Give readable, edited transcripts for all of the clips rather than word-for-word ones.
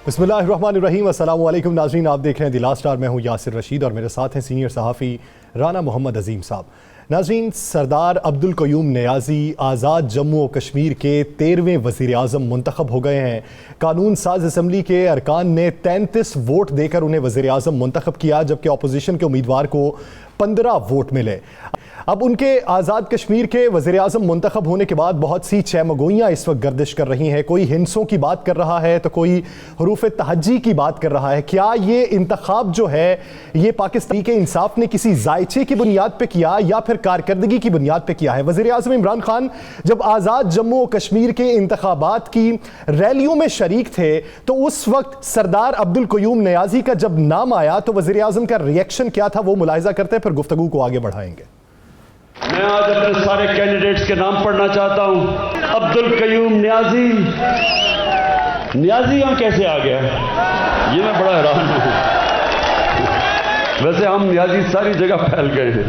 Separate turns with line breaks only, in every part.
बिस्मिल्लाहिर्रहमानिर्रहीम। अस्सलाम वालेकुम नाज़रीन, आप देख रहे हैं द लास्ट आवर। मैं हूं यासिर रशीद और मेरे साथ हैं सीनियर सहाफ़ी राना मोहम्मद अजीम साहब। नाज़रीन, सरदार अब्दुल क़य्यूम नियाज़ी आज़ाद जम्मू और कश्मीर के 13वें वज़ीर आज़म मुंतखब हो गए हैं। कानून साज असम्बली के अरकान ने 33 वोट देकर उन्हें वज़ीर आज़म मुंतखब किया, जबकि अपोजिशन के उम्मीदवार को 15 वोट मिले। अब उनके आज़ाद कश्मीर के वज़ीर आज़म मुंतखब होने के बाद बहुत सी चहमगोइयाँ इस वक्त गर्दिश कर रही हैं। कोई हिंसों की बात कर रहा है तो कोई हरूफ तहज्जी की बात कर रहा है। क्या ये इंतखाब जो है ये पाकिस्तान के इंसाफ ने किसी जायचे की बुनियाद पर किया या फिर कारकर्दगी की बुनियाद पर किया है? वज़ीर आज़म इमरान खान जब आज़ाद जम्मू और कश्मीर के इंतखाबात की रैलियों में शरीक थे तो उस वक्त सरदार अब्दुल क़य्यूम नियाज़ी का जब नाम आया तो वज़ीर आज़म का रिएक्शन क्या था, वो मुलाहिजा करते हैं, फिर गुफ्तगू को आगे बढ़ाएंगे।
मैं आज अपने सारे कैंडिडेट्स के नाम पढ़ना चाहता हूं। अब्दुल क़य्यूम नियाज़ी यहां कैसे आ गया, ये मैं बड़ा हैरान हूं। वैसे हम नियाज़ी सारी जगह फैल गए हैं।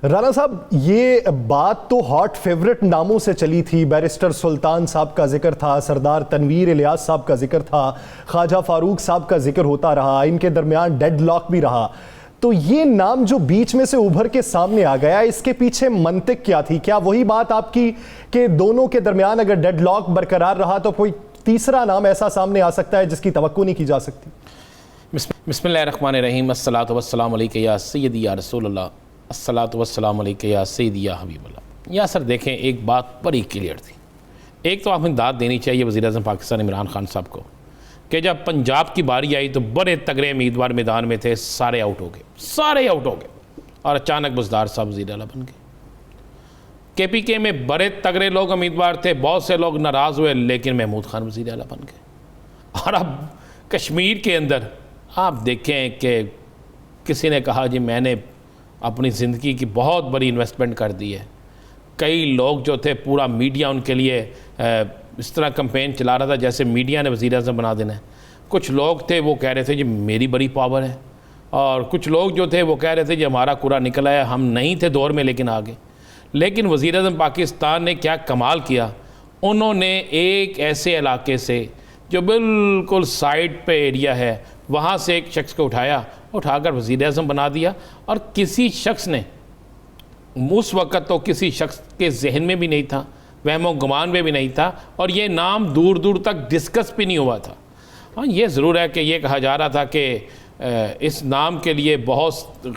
राना साहब, ये बात तो हॉट फेवरेट नामों से चली थी। बैरिस्टर सुल्तान साहब का जिक्र था, सरदार तनवीर इलियास साहब का जिक्र था, ख्वाजा फारूक साहब का जिक्र होता रहा, इनके दरमियान डेडलॉक भी रहा। तो ये नाम जो बीच में से उभर के सामने आ गया, इसके पीछे मंतिक क्या थी? क्या वही बात आपकी कि दोनों के दरमियान अगर डेडलॉक बरकरार रहा तो कोई तीसरा नाम ऐसा सामने आ सकता है जिसकी तवक्को नहीं की जा सकती?
बिस्मिल्लाहिर्रहमानिर्रहीम। अस्सलातु वस्सलामु अलैका या सय्यदी या रसूलल्लाह, अस्सलातु वस्सलामु अलैका या सय्यदी या हबीबल्लाह। या सर देखें, एक बात बड़ी क्लियर थी। एक तो आपने दाद देनी चाहिए वज़ीर आज़म पाकिस्तान इमरान खान साहब को कि जब पंजाब की बारी आई तो बड़े तगड़े उम्मीदवार मैदान में थे, सारे आउट हो गए और अचानक बुज़दार साहब वज़ीर आला बन गए। KPK में बड़े तगड़े लोग उम्मीदवार थे, बहुत से लोग नाराज़ हुए, लेकिन महमूद खान वज़ीर आला बन गए। और अब कश्मीर के अंदर आप देखें कि किसी ने कहा जी मैंने अपनी ज़िंदगी की बहुत बड़ी इन्वेस्टमेंट कर दी है। कई लोग जो थे, पूरा मीडिया उनके लिए इस तरह कैंपेन चला रहा था जैसे मीडिया ने वज़ीर आज़म बना देना है। कुछ लोग थे वो कह रहे थे जी मेरी बड़ी पावर है, और कुछ लोग जो थे वो कह रहे थे जी हमारा कुरा निकला है, हम नहीं थे दौर में लेकिन आगे। लेकिन वज़ीर आज़म पाकिस्तान ने क्या कमाल किया, उन्होंने एक ऐसे इलाके से जो बिल्कुल साइड पे एरिया है वहाँ से एक शख्स को उठाकर वज़ीर आज़म बना दिया। और किसी शख्स ने उस वक़्त तो किसी शख्स के जहन में भी नहीं था, वहमो गुमान में भी नहीं था, और ये नाम दूर दूर तक डिस्कस भी नहीं हुआ था। हाँ, ये ज़रूर है कि ये कहा जा रहा था कि इस नाम के लिए बहुत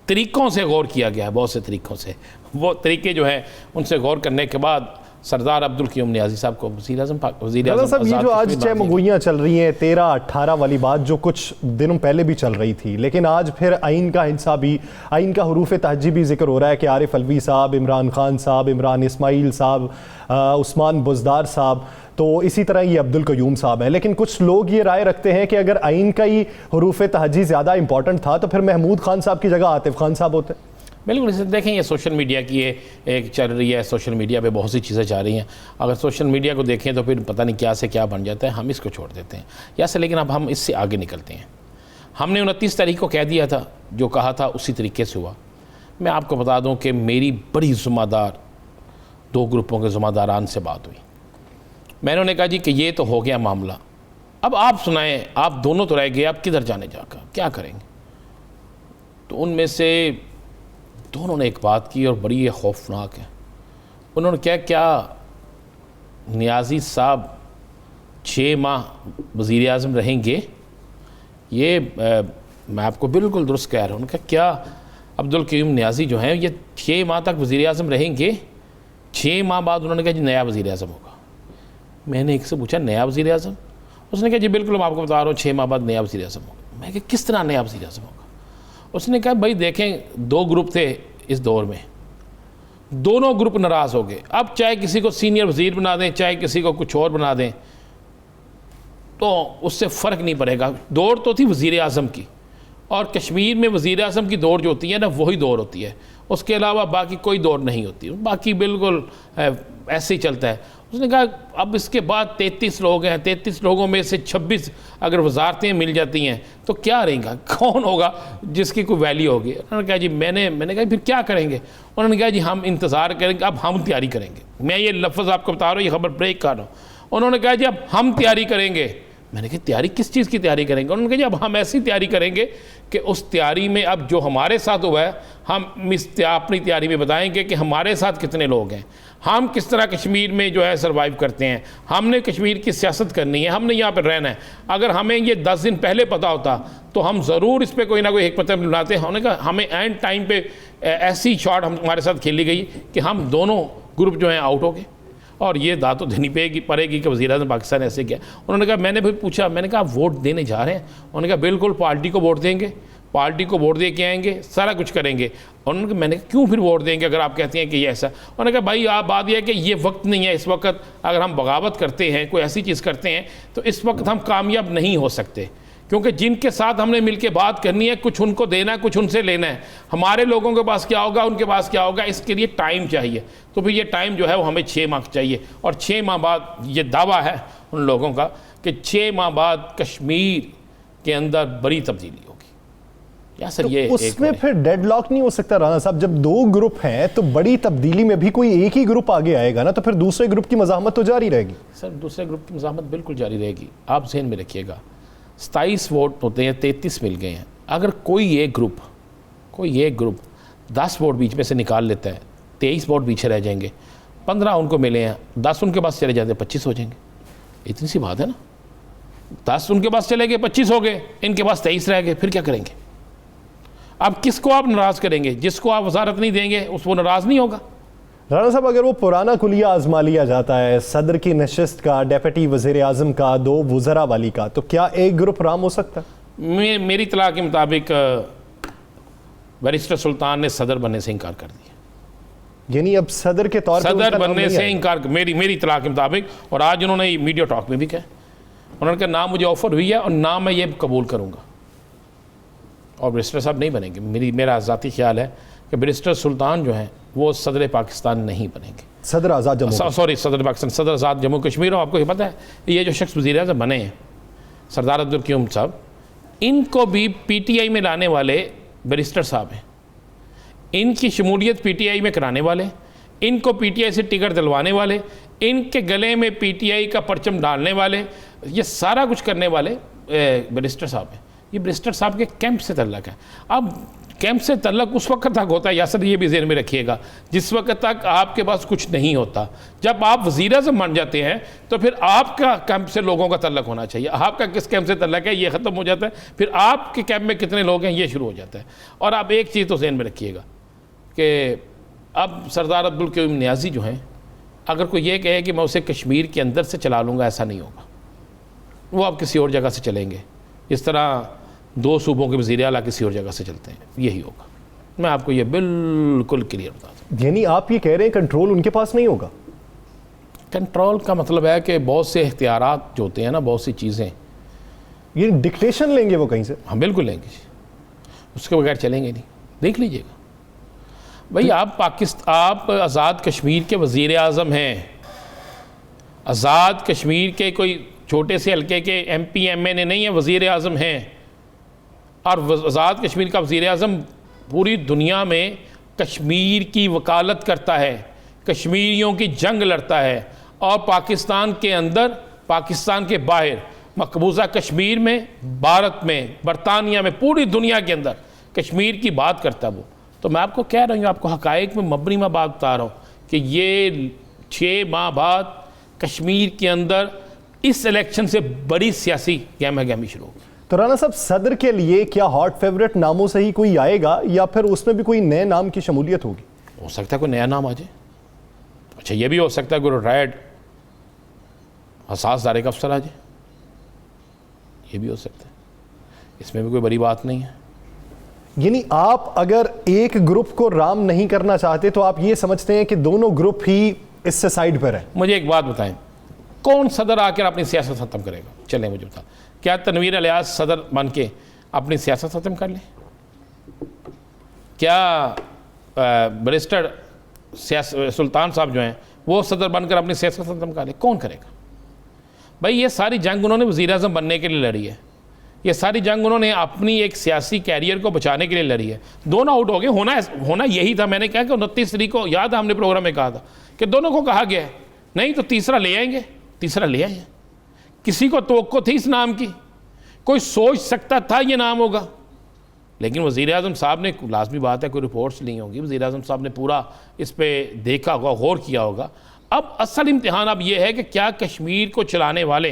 तरीक़ों से गौर किया गया है, बहुत से तरीक़ों से। वो तरीके जो हैं उनसे गौर करने के बाद सरदार अब्दुल क़य्यूम नियाज़ी साहब को वज़ीर आज़म
साहब, ये जो आज चहमगोइयाँ चल रही हैं 13-18 वाली बात जो कुछ दिनों पहले भी चल रही थी, लेकिन आज फिर आइन का हिस्सा भी, आइन का हरूफ तहज्जी भी जिक्र हो रहा है कि आरिफ अलवी साहब, इमरान खान साहब, इमरान इस्माइल साहब, उस्मान बुज़दार साहब, तो इसी तरह ये अब्दुल क़य्यूम साहब है। लेकिन कुछ लोग ये राय रखते हैं कि अगर आइन का ही हरूफ तहज्जी ज़्यादा इंपॉर्टेंट था तो फिर महमूद खान साहब की जगह आतिफ खान साहब होते।
बिल्कुल, इसे देखें, ये सोशल मीडिया की ये एक चल रही है, सोशल मीडिया पे बहुत सी चीज़ें जा रही हैं। अगर सोशल मीडिया को देखें तो फिर पता नहीं क्या से क्या बन जाता है, हम इसको छोड़ देते हैं या से। लेकिन अब हम इससे आगे निकलते हैं। हमने 29 तारीख को कह दिया था, जो कहा था उसी तरीके से हुआ। मैं आपको बता दूँ कि मेरी बड़ी ज़िम्मेदार 2 ग्रुपों के ज़िम्मेदारान से बात हुई। मैंने उन्हें कहा जी कि ये तो हो गया मामला, अब आप सुनाएं, आप दोनों तो रह गए, आप किधर जाने जाकर क्या करेंगे? तो उनमें से दोनों ने एक बात की और बड़ी ये खौफनाक है। उन्होंने क्या नियाज़ी साहब 6 माह वज़ीर आज़म रहेंगे? ये मैं आपको बिल्कुल दुरुस्त कह रहा हूँ। उनका क्या अब्दुल क़य्यूम नियाज़ी जो हैं ये 6 माह तक वज़ीर आज़म रहेंगे? 6 माह बाद उन्होंने कहा जी नया वज़ीर आज़म होगा। मैंने एक से पूछा नया वज़ीर आज़म? उसने कहा जी बिल्कुल, मैं आपको बता रहा हूँ 6 माह बाद नया वज़ीर आज़म होगा। मैं कहा किस तरह नया वज़ीर आज़म होगा? उसने कहा भाई देखें, 2 ग्रुप थे इस दौर में, दोनों ग्रुप नाराज़ हो गए। अब चाहे किसी को सीनियर वज़ीर बना दें, चाहे किसी को कुछ और बना दें, तो उससे फ़र्क नहीं पड़ेगा। दौड़ तो थी वज़ीर आज़म की, और कश्मीर में वज़ीर आज़म की दौड़ जो होती है ना, वही दौड़ होती है। उसके अलावा बाकी कोई दौड़ नहीं होती, बाकी बिल्कुल ऐसे ही चलता है। उसने कहा अब इसके बाद 33 लोग हैं, 33 लोगों में से 26 अगर वजारतें मिल जाती हैं तो क्या रहेगा, कौन होगा जिसकी कोई वैल्यू होगी? उन्होंने कहा जी मैंने कहा फिर क्या करेंगे? उन्होंने कहा जी हम इंतज़ार करेंगे, अब हम तैयारी करेंगे। मैं ये लफ्ज़ आपको बता रहा हूँ, ये खबर ब्रेक कर रहा हूँ। उन्होंने कहा जी अब हम तैयारी करेंगे। मैंने कहा तैयारी किस चीज़ की तैयारी करेंगे? उन्होंने कहा जी अब हम ऐसी तैयारी करेंगे कि उस तैयारी में अब जो हमारे साथ हुआ है हम अपनी तैयारी में बताएंगे कि हमारे साथ कितने लोग हैं, हम किस तरह कश्मीर में जो है सर्वाइव करते हैं, हमने कश्मीर की सियासत करनी है, हमने यहाँ पर रहना है। अगर हमें ये 10 दिन पहले पता होता तो हम ज़रूर इस पर कोई ना कोई एक पता बनाते। हमने कहा हमें एंड टाइम पे ऐसी शॉट हमारे साथ खेली गई कि हम दोनों ग्रुप जो हैं आउट हो गए और ये दाद तो देनी पड़ेगी कि वज़ीर-ए-आज़म पाकिस्तान ऐसे किया। उन्होंने कहा, मैंने भी पूछा, मैंने कहा आप वोट देने जा रहे हैं? उन्होंने कहा बिल्कुल पार्टी को वोट देंगे, पार्टी को वोट दे के आएंगे, सारा कुछ करेंगे। उन्होंने कहा मैंने क्यों फिर वोट देंगे अगर आप कहती हैं कि ये ऐसा? उन्होंने कहा भाई आप बात यह है कि ये वक्त नहीं है इस वक्त, अगर हम बगावत करते हैं कोई ऐसी चीज़ करते हैं तो इस वक्त हम कामयाब नहीं हो सकते, क्योंकि जिनके साथ हमने मिलकर बात करनी है कुछ उनको देना है कुछ उनसे लेना है, हमारे लोगों के पास क्या होगा उनके पास क्या होगा, इसके लिए टाइम चाहिए। तो फिर ये टाइम जो है वो हमें 6 माह चाहिए और 6 माह बाद ये दावा है उन लोगों का कि 6 माह बाद कश्मीर के अंदर बड़ी तब्दीली होगी। या सर ये
उसमें फिर डेडलॉक नहीं हो सकता राणा साहब? जब 2 ग्रुप हैं तो बड़ी तब्दीली में भी कोई एक ही ग्रुप आगे आएगा ना, तो फिर दूसरे ग्रुप की मज़ाहमत तो जारी रहेगी।
सर दूसरे ग्रुप की मज़ाहमत बिल्कुल जारी रहेगी। आप जहन में रखिएगा 27 वोट होते हैं, 33 मिल गए हैं। अगर कोई एक ग्रुप 10 वोट बीच में से निकाल लेता है, 23 वोट पीछे रह जाएंगे, 15 उनको मिले हैं, 10 उनके पास चले जाते हैं, 25 हो जाएंगे। इतनी सी बात है ना, 10 उनके पास चले गए, 25 हो गए, इनके पास 23 रह गए, फिर क्या करेंगे? अब किसको आप नाराज़ करेंगे? जिसको आप वजारत नहीं देंगे उसको नाराज़ नहीं होगा।
राणा साहब अगर वो पुराना कुलिया आजमा लिया जाता है, सदर की नशिस्त का, डेप्यूटी वज़ीर आज़म का, 2 वज़रा वाली का, तो क्या एक ग्रुप राम हो सकता है?
मेरी इत्तला के मुताबिक बैरिस्टर सुल्तान ने सदर बनने से इनकार कर दिया।
यानी अब सदर के तौर पर
सदर बनने से इनकार, मेरी इत्तला के मुताबिक, और आज उन्होंने मीडिया टॉक में भी कहा, उन्होंने कहा ना मुझे ऑफर हुई है और ना मैं ये कबूल करूँगा और बैरिस्टर साहब नहीं बनेंगे। मेरा ज़ाती ख्याल है कि बैरिस्टर सुल्तान जो हैं वो सदर पाकिस्तान नहीं बनेंगे।
सदर आज़ाद जम्मू
सदर पाकिस्तान, सदर आज़ाद जम्मू कश्मीर। और आपको ये पता है ये जो शख्स वज़ीर आज़म बने हैं सरदार अब्दुल क़यूम साहब, इनको भी PTI में लाने वाले बैरिस्टर साहब हैं, इनकी शमूलियत PTI में कराने वाले, इनको PTI से टिकट दिलवाने वाले, इनके गले में PTI का परचम डालने वाले, ये सारा कुछ करने वाले बैरिस्टर साहब हैं। ये बैरिस्टर साहब के कैंप से तल्लक है। अब कैंप से तल्लक उस वक्त तक होता है यासर, ये भी ज़हन में रखिएगा, जिस वक्त तक आपके पास कुछ नहीं होता। जब आप वज़ीर आज़म बन जाते हैं तो फिर आपका कैंप से लोगों का तल्लक होना चाहिए। आपका किस कैंप से तल्लक है ये ख़त्म हो जाता है, फिर आपके कैंप में कितने लोग हैं ये शुरू हो जाता है। और आप एक चीज़ तो ज़हन में रखिएगा कि अब सरदार अब्दुल क़यूम नियाज़ी जो हैं, अगर कोई ये कहे कि मैं उसे कश्मीर के अंदर से चला लूँगा, ऐसा नहीं होगा। वो आप किसी और जगह से चलेंगे, इस तरह 2 सूबों के वज़ीर आला किसी और जगह से चलते हैं, यही होगा। मैं आपको ये बिल्कुल क्लियर बता दूँ।
यानी आप ये कह रहे हैं कंट्रोल उनके पास नहीं होगा?
कंट्रोल का मतलब है कि बहुत से इख्तियारात जो होते हैं ना, बहुत सी चीज़ें,
ये डिक्टेशन लेंगे वो कहीं से?
हम बिल्कुल लेंगे, उसके बगैर चलेंगे नहीं। देख लीजिएगा भाई, आप आज़ाद कश्मीर के वज़ीर आज़म हैं, आज़ाद कश्मीर के कोई छोटे से हल्के के MP MNA नहीं है, वज़ीर आज़म हैं। और आज़ाद कश्मीर का वज़ीर आज़म पूरी दुनिया में कश्मीर की वकालत करता है, कश्मीरियों की जंग लड़ता है, और पाकिस्तान के अंदर, पाकिस्तान के बाहर, मकबूजा कश्मीर में, भारत में, बरतानिया में, पूरी दुनिया के अंदर कश्मीर की बात करता है वो। तो मैं आपको कह रही हूँ, आपको हक़ाइक़ में मबनी में बात बता रहा हूँ कि ये 6 माह बाद कश्मीर के अंदर इस इलेक्शन से बड़ी सियासी गहमा गहमी शुरू होगी।
तो राणा साहब सदर के लिए क्या हॉट फेवरेट नामों से ही कोई आएगा या फिर उसमें भी कोई नए नाम की शमूलियत होगी?
हो सकता है कोई नया नाम आ जाए। अच्छा ये भी हो सकता है कोई रिटायर्ड हसास दायरे का अफसर आ जाए, ये भी हो सकता है, इसमें भी कोई बड़ी बात नहीं है।
यानी आप अगर एक ग्रुप को राम नहीं करना चाहते तो आप ये समझते हैं कि दोनों ग्रुप ही इससे साइड पर है?
मुझे एक बात बताएं, कौन सदर आकर अपनी सियासत ख़त्म करेगा? चलें मुझे बता, क्या तनवीर अलियास सदर बन के अपनी सियासत ख़त्म कर ले? क्या बैरिस्टर सुल्तान साहब जो हैं वो सदर बनकर अपनी सियासत ख़त्म कर ले? कौन करेगा भाई? ये सारी जंग उन्होंने वज़ीर आज़म बनने के लिए लड़ी है, ये सारी जंग उन्होंने अपनी एक सियासी कैरियर को बचाने के लिए लड़ी है। दोनों आउट हो गए, होना यही था। मैंने कहा कि 29 तारीख को, याद है हमने प्रोग्राम में कहा था कि दोनों को कहा गया है नहीं तो तीसरा ले आएंगे, तीसरा ले आए। किसी को तवक्को थी इस नाम की? कोई सोच सकता था ये नाम होगा? लेकिन वज़ीर-ए-आज़म साहब ने, लाजमी बात है कोई रिपोर्ट्स ली होंगी, वज़ीर-ए-आज़म साहब ने पूरा इस पर देखा होगा, गौर किया होगा। अब असल इम्तिहान अब ये है कि क्या कश्मीर को चलाने वाले,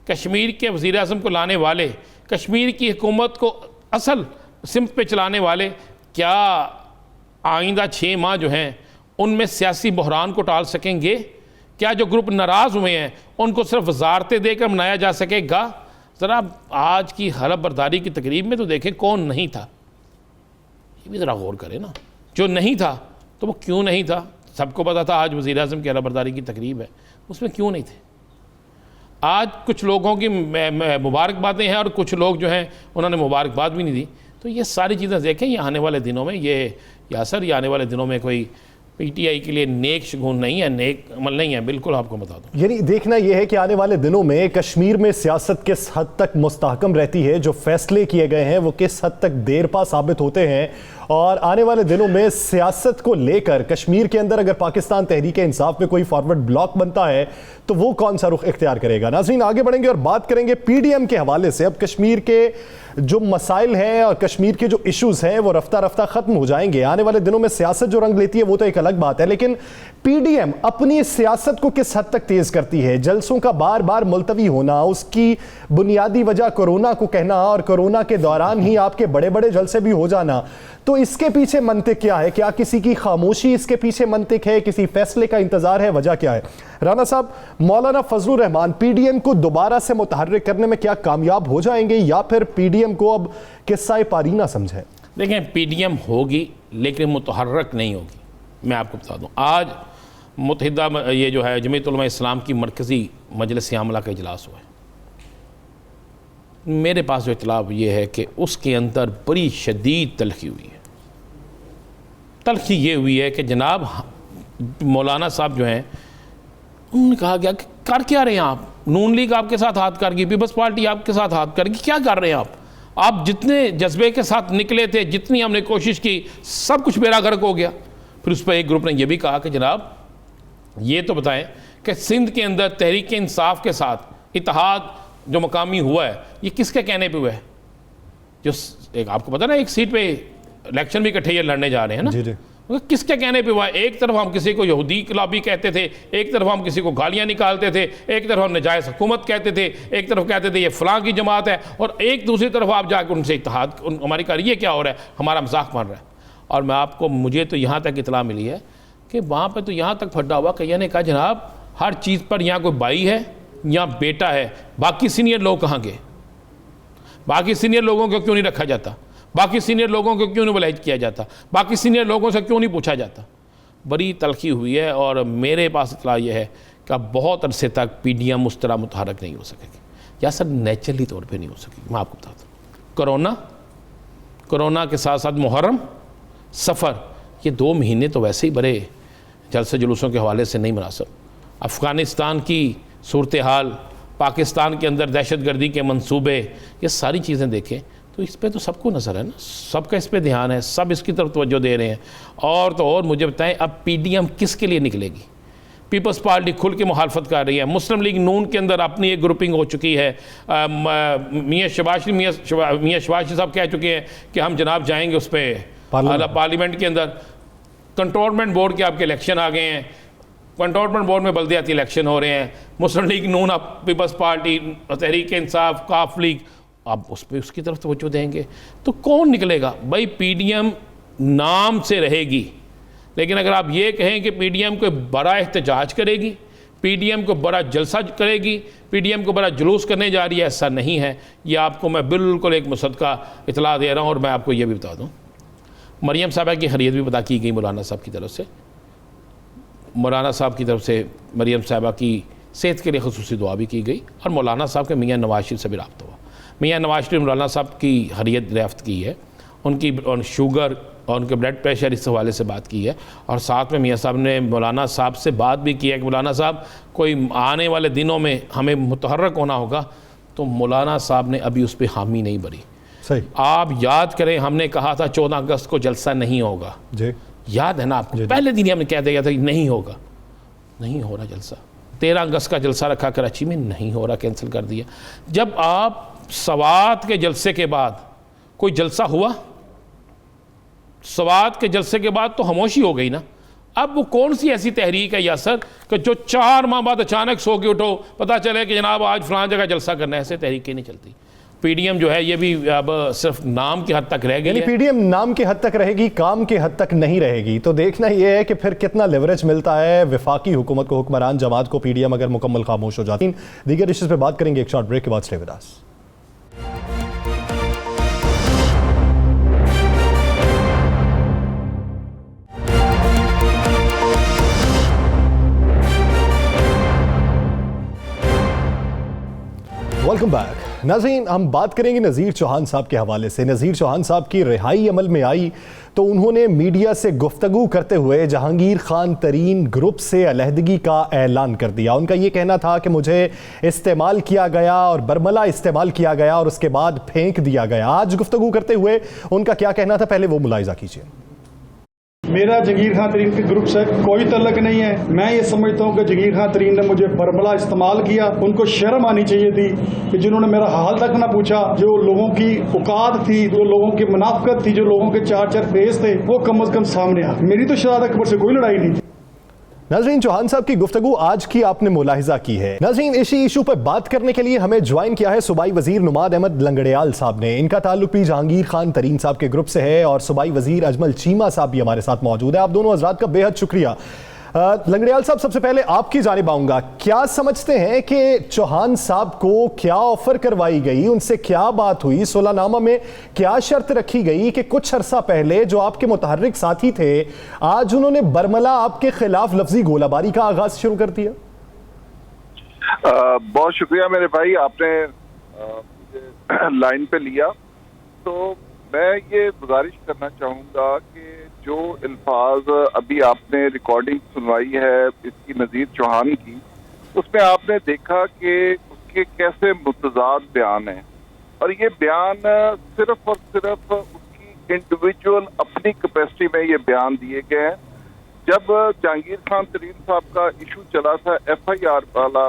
कश्मीर के वज़ीर-ए-आज़म को लाने वाले, कश्मीर की हुकूमत को असल सिमत पे चलाने वाले, क्या आइंदा 6 माह जो हैं उनमें सियासी बहरान को टाल सकेंगे? क्या जो ग्रुप नाराज़ हुए हैं उनको सिर्फ वजारतें देकर मनाया जा सकेगा? ज़रा आज की हलफ बर्दारी की तकरीब में तो देखें कौन नहीं था, ये भी ज़रा गौर करें ना। जो नहीं था तो वो क्यों नहीं था? सबको पता था आज वज़ीर-ए-आज़म की हलफ बर्दारी की तकरीब है, उसमें क्यों नहीं थे? आज कुछ लोगों की मुबारकबादें हैं और कुछ लोग जो हैं उन्होंने मुबारकबाद भी नहीं दी। तो ये सारी चीज़ें देखें, ये आने वाले दिनों में ये यासर, ये आने वाले दिनों में कोई पीटीआई के लिए नेक शगुन नहीं है, नेक अमल नहीं है, बिल्कुल आपको बता दूं।
यानी देखना यह है कि आने वाले दिनों में कश्मीर में सियासत किस हद तक मुस्तहकम रहती है, जो फैसले किए गए हैं वो किस हद तक देरपा साबित होते हैं, और आने वाले दिनों में सियासत को लेकर कश्मीर के अंदर अगर पाकिस्तान तहरीक इंसाफ में कोई फॉरवर्ड ब्लॉक बनता है तो वो कौन सा रुख इख्तियार करेगा। नाज़रीन, आगे बढ़ेंगे और बात करेंगे पीडीएम के हवाले से। अब कश्मीर के जो मसाइल हैं और कश्मीर के जो इश्यूज हैं वो रफ्ता रफ्ता खत्म हो जाएंगे। आने वाले दिनों में सियासत जो रंग लेती है वो तो एक अलग बात है, लेकिन पीडीएम अपनी सियासत को किस हद तक तेज करती है? जलसों का बार बार मुलतवी होना, उसकी बुनियादी वजह कोरोना को कहना और कोरोना के दौरान ही आपके बड़े बड़े जलसे भी हो जाना, तो इसके पीछे मंतिक क्या है? क्या किसी की खामोशी इसके पीछे मंतिक है? किसी फैसले का इंतजार है? वजह क्या है? राना साहब, मौलाना फजलुर रहमान पीडीएम को दोबारा से मुतहर्रिक करने में क्या कामयाब हो जाएंगे, या फिर पीडीएम को अब किस्सा पारीना समझें?
देखें, पीडीएम होगी लेकिन मुतहर्रिक नहीं होगी। मैं आपको बता दूं, आज मुत्तहिदा ये जो है जमीयत उलमा इस्लाम की मरकज़ी मजलिस आमला का इजलास हुआ है। मेरे पास जो इतलाब ये है कि उसके अंदर बड़ी शदीद तलखी हुई है। तलखी ये हुई है कि जनाब मौलाना साहब जो हैं उन्होंने कहा गया कि कर क्या रहे हैं आप? नून लीग आपके साथ हाथ कर गई, पीपल्स पार्टी आपके साथ हाथ कर गई, क्या कर रहे हैं आप? आप जितने जज्बे के साथ निकले थे, जितनी हमने कोशिश की, सब कुछ बेड़ा गर्क हो गया। फिर उस पर एक ग्रुप ने यह भी कहा कि जनाब ये तो बताएं कि सिंध के अंदर तहरीक इंसाफ के साथ इत्तेहाद जो मकामी हुआ है ये किसके कहने पे हुआ है? जो एक आपको पता ना, एक सीट पे इलेक्शन भी इकट्ठे ये लड़ने जा रहे हैं ना,
जी जी,
किसके कहने पे हुआ है? एक तरफ हम किसी को यहूदी गुलाबी कहते थे, एक तरफ हम किसी को गालियां निकालते थे, एक तरफ हम नजायज़ हुकूमत कहते थे, एक तरफ कहते थे ये फलां की जमात है, और एक दूसरी तरफ आप जाकर उनसे इत्तेहाद हमारी कर, ये क्या हो रहा है? हमारा मजाक बन रहा है। और मैं आपको, मुझे तो यहाँ तक इतला मिली है कि वहाँ पर तो यहाँ तक फटा हुआ कि ने कहा जनाब हर चीज़ पर यहाँ कोई भाई है या बेटा है, बाकी सीनियर लोग कहाँ गए? बाकी सीनियर लोगों को क्यों नहीं रखा जाता? बाकी सीनियर लोगों को क्यों नहीं बुलाया किया जाता? बाकी सीनियर लोगों से क्यों नहीं पूछा जाता? बड़ी तलखी हुई है और मेरे पास इतला यह है कि बहुत अरसे तक पीडीएम उस तरह मुतहरक नहीं हो सकेगी, या सर नेचुरली तौर पे नहीं हो सकेगी। मैं आपको बताता हूँ, कोरोना के साथ साथ मुहर्रम, सफ़र, ये 2 महीने तो वैसे ही बड़े जलसे जुलूसों के हवाले से नहीं मुनासिब। अफ़गानिस्तान की सूरत हाल, पाकिस्तान के अंदर दहशतगर्दी के मंसूबे, ये सारी चीज़ें देखें तो इस पर तो सबको नज़र है ना, सबका इस पर ध्यान है, सब इसकी तरफ तवज्जो दे रहे हैं। और तो और मुझे बताएं अब पीडीएम किसके लिए निकलेगी? पीपल्स पार्टी खुल के मुखालफत कर रही है, मुस्लिम लीग नून के अंदर अपनी एक ग्रुपिंग हो चुकी है, मियाँ शबाशी साहब कह चुके हैं कि हम जनाब जाएंगे उस पर पार्लियामेंट के अंदर। कंटोनमेंट बोर्ड के आपके इलेक्शन आ गए हैं, कंटोनमेंट बोर्ड में बल्दियाती इलेक्शन हो रहे हैं। मुस्लिम लीग नून, अब पीपल्स पार्टी, तहरीक इंसाफ, काफ लीग, आप उस पर उसकी तरफ तवज्जो देंगे तो कौन निकलेगा? भाई पीडीएम नाम से रहेगी, लेकिन अगर आप ये कहें कि पीडीएम को बड़ा एहतजाज करेगी, पीडीएम को बड़ा जलसा करेगी, पीडीएम को बड़ा जुलूस करने जा रही है, ऐसा नहीं है। ये आपको मैं बिल्कुल एक मुसद्दका इतला दे रहा हूँ। और मैं आपको ये भी बता दूँ, मरियम साहबा की खैरियत भी पता की गई मौलाना साहब की तरफ से। मौलाना साहब की तरफ से मरियम साहबा की सेहत के लिए खुसूसी दुआ भी की गई, और मौलाना साहब के मियाँ नवाज शरीफ से भी रब्ता हुआ। मियाँ नवाज शरीफ मौलाना साहब की खैरियत दरियाफ्त की है, उनकी शुगर और उनके ब्लड प्रेशर इस हवाले से बात की है, और साथ में मियाँ साहब ने मौलाना साहब से बात भी की है कि मौलाना साहब कोई आने वाले दिनों में हमें मुतहर्रक होना होगा, तो मौलाना साहब ने अभी उस पर हामी नहीं भरी। सही, आप याद करें हमने कहा था 14 अगस्त को जलसा नहीं होगा जी, याद है ना आपको? पहले दिन ही हमने कह दिया था नहीं होगा, नहीं हो रहा जलसा। 13 अगस्त का जलसा रखा कराची में, नहीं हो रहा, कैंसिल कर दिया। जब आप सवात के जलसे के बाद कोई जलसा हुआ, सवात के जलसे के बाद तो खामोशी हो गई ना। अब वो कौन सी ऐसी तहरीक है यासर कि जो 4 माह बाद अचानक सो के उठो, पता चले कि जनाब आज फलां जगह जलसा करना है, ऐसे तहरीकें नहीं चलती। पीडीएम जो है ये भी अब सिर्फ नाम के हद तक रह गई है।
पीडीएम नाम के हद तक रहेगी, काम के हद तक नहीं रहेगी। तो देखना यह है कि फिर कितना लेवरेज मिलता है वफाकी हुकूमत को, हुक्मरान जमात को, पीडीएम अगर मुकम्मल खामोश हो जाती। दीगर इश्यूज पे बात करेंगे एक शॉर्ट ब्रेक के बाद। Stay with us. Welcome back. नाज़रीन, हम बात करेंगे नज़ीर चौहान साहब के हवाले से। नज़ीर चौहान साहब की रिहाई अमल में आई तो उन्होंने मीडिया से गुफ्तगू करते हुए जहांगीर खान तरीन ग्रुप से अलहदगी का ऐलान कर दिया। उनका ये कहना था कि मुझे इस्तेमाल किया गया और बरमला इस्तेमाल किया गया और उसके बाद फेंक दिया गया। आज गुफ्तगू करते हुए उनका क्या कहना था, पहले वो मुलाहिजा कीजिए।
मेरा जहांगीर खान तरीन के ग्रुप से कोई तल्लक नहीं है। मैं ये समझता हूँ कि जहांगीर खान तरीन ने मुझे बरमला इस्तेमाल किया। उनको शर्म आनी चाहिए थी कि जिन्होंने मेरा हाल तक ना पूछा। जो लोगों की औकात थी, जो लोगों की मुनाफकत थी, जो लोगों के 4 फेस थे, वो कम से कम सामने आ। मेरी तो शहादत अकबर से कोई लड़ाई नहीं थी।
नाज़रीन, चौहान साहब की गुफ्तगू आज की आपने मुलाहिजा की है। नाज़रीन, इसी इशू पर बात करने के लिए हमें ज्वाइन किया है सूबाई वजीर नुमाद अहमद लंगड़ियाल साहब ने। इनका ताल्लुक भी जहांगीर खान तरीन साहब के ग्रुप से है और सूबाई वजीर अजमल चीमा साहब भी हमारे साथ मौजूद है। आप दोनों हजरात का बेहद शुक्रिया। लंगड़ियाल साहब, सबसे पहले आपकी जानिब आऊंगा। क्या समझते हैं कि चौहान साहब को क्या ऑफर करवाई गई, उनसे क्या बात हुई, सुलहनामा में क्या शर्त रखी गई कि कुछ अरसा पहले जो आपके मुतहर्रिक साथी थे, आज उन्होंने बरमला आपके खिलाफ लफ्जी गोलाबारी का आगाज शुरू कर दिया?
बहुत शुक्रिया मेरे भाई, आपने मुझे लाइन पे लिया। तो मैं ये गुजारिश करना चाहूँगा कि जो अल्फाज अभी आपने रिकॉर्डिंग सुनवाई है इसकी नज़ीर चौहान की, उसमें आपने देखा कि उसके कैसे मुतजाद बयान हैं और ये बयान सिर्फ और सिर्फ उसकी इंडिविजुअल अपनी कैपेसिटी में ये बयान दिए गए हैं। जब जहांगीर खान तरीन साहब का इशू चला था FIR वाला,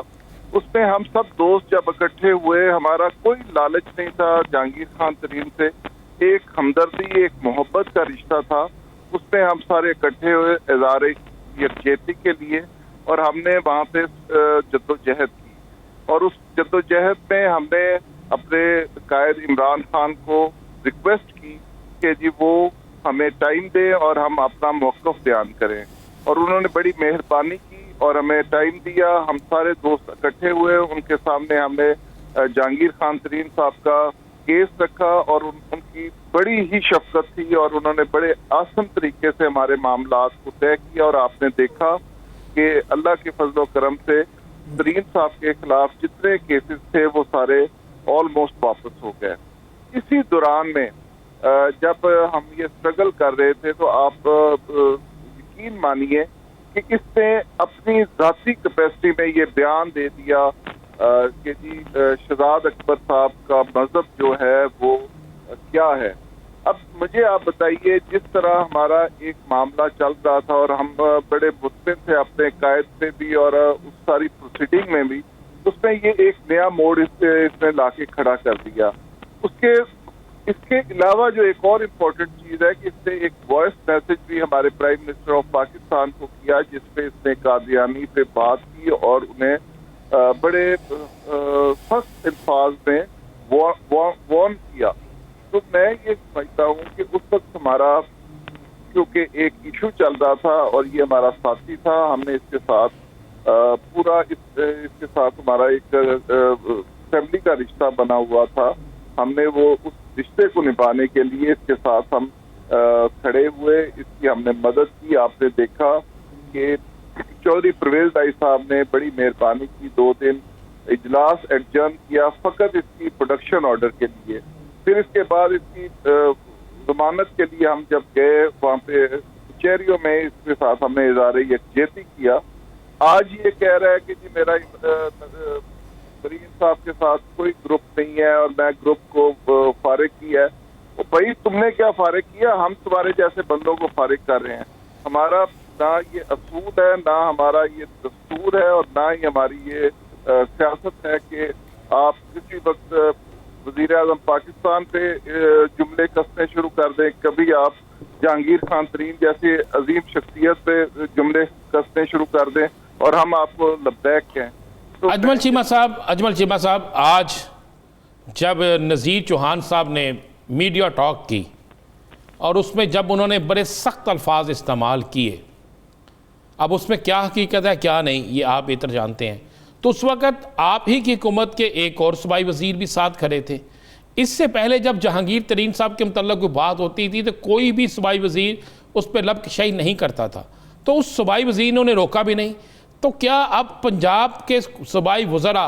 उसमें हम सब दोस्त जब इकट्ठे हुए, हमारा कोई लालच नहीं था जहांगीर खान तरीन से, एक हमदर्दी, एक मोहब्बत का रिश्ता था। उसमें हम सारे इकट्ठे हुए इज़हार यकजहती के लिए और हमने वहाँ पे जद्दोजहद की। और उस जद्दोजहद में हमने अपने कायद इमरान खान को रिक्वेस्ट की कि जी वो हमें टाइम दें और हम अपना मौक़िफ़ बयान करें, और उन्होंने बड़ी मेहरबानी की और हमें टाइम दिया। हम सारे दोस्त इकट्ठे हुए, उनके सामने हमने जहांगीर खान तरीन साहब का केस रखा और उनकी बड़ी ही शफकत थी और उन्होंने बड़े आसान तरीके से हमारे मामलात को तय किया। और आपने देखा कि अल्लाह के फजल व करम से तरीन साहब के खिलाफ जितने केसेस थे वो सारे ऑलमोस्ट वापस हो गए। इसी दौरान में जब हम ये स्ट्रगल कर रहे थे तो आप यकीन मानिए कि इसने अपनी जाती कैपेसिटी में ये बयान दे दिया कि जी शहजाद अकबर साहब का मजहब जो है वो क्या है। अब मुझे आप बताइए, जिस तरह हमारा एक मामला चल रहा था और हम बड़े मुतमिन थे अपने कायद पे भी और उस सारी प्रोसीडिंग में भी, उसमें ये एक नया मोड़ इसने लाके खड़ा कर दिया। इसके अलावा जो एक और इम्पोर्टेंट चीज़ है कि इसने एक वॉइस मैसेज भी हमारे प्राइम मिनिस्टर ऑफ पाकिस्तान को किया, जिसपे इसने कादियानी से बात की और उन्हें बड़े सख्त अल्फाज में वार्न किया। तो मैं ये समझता हूँ कि उस वक्त हमारा, क्योंकि एक इशू चल रहा था और ये हमारा साथी था, हमने इसके साथ इसके साथ हमारा एक फैमिली का रिश्ता बना हुआ था। हमने वो उस रिश्ते को निभाने के लिए इसके साथ हम खड़े हुए, इसकी हमने मदद की। आपने देखा कि चौधरी परवेज दाई साहब ने बड़ी मेहरबानी की, 2 दिन इजलास एडजर्न किया फकत इसकी प्रोडक्शन ऑर्डर के लिए। फिर इसके बाद इसकी जमानत के लिए हम जब गए वहाँ पे कचहरियों में, इसके साथ हमने इज़हार यकजहती किया। आज ये कह रहा है कि जी मेरा तरीन साहब के साथ कोई ग्रुप नहीं है और मैं ग्रुप को फारिग किया है। तो भाई तुमने क्या फारिग किया? हम तुम्हारे जैसे बंदों को फारिग कर रहे हैं। हमारा ना ये असूल है, ना हमारा ये दस्तूर दस्तूर है और ना ही हमारी ये सियासत है कि आप किसी वक्त वज़ीर आज़म पाकिस्तान पे जुमले कसने शुरू कर दें, कभी आप जहांगीर खान तरीन जैसे अजीम शख्सियत पे जुमले कसने शुरू कर दें और हम आपको लब्बैक कहें। तो
अजमल चीमा साहब, आज जब नज़ीर चौहान साहब ने मीडिया टॉक की और उसमें जब उन्होंने बड़े सख्त अल्फाज इस्तेमाल किए, अब उसमें क्या हकीकत है क्या नहीं ये आप बेहतर जानते हैं, तो उस वक़्त आप ही की हुकूमत के एक और सूबाई वज़ीर भी साथ खड़े थे। इससे पहले जब जहांगीर तरीन साहब के मतलब कोई बात होती थी तो कोई भी सूबाई वज़ीर उस पर लबकशाई नहीं करता था, तो उस सूबाई वज़ीर ने उन्हें रोका भी नहीं। तो क्या अब पंजाब के सूबाई वज़रा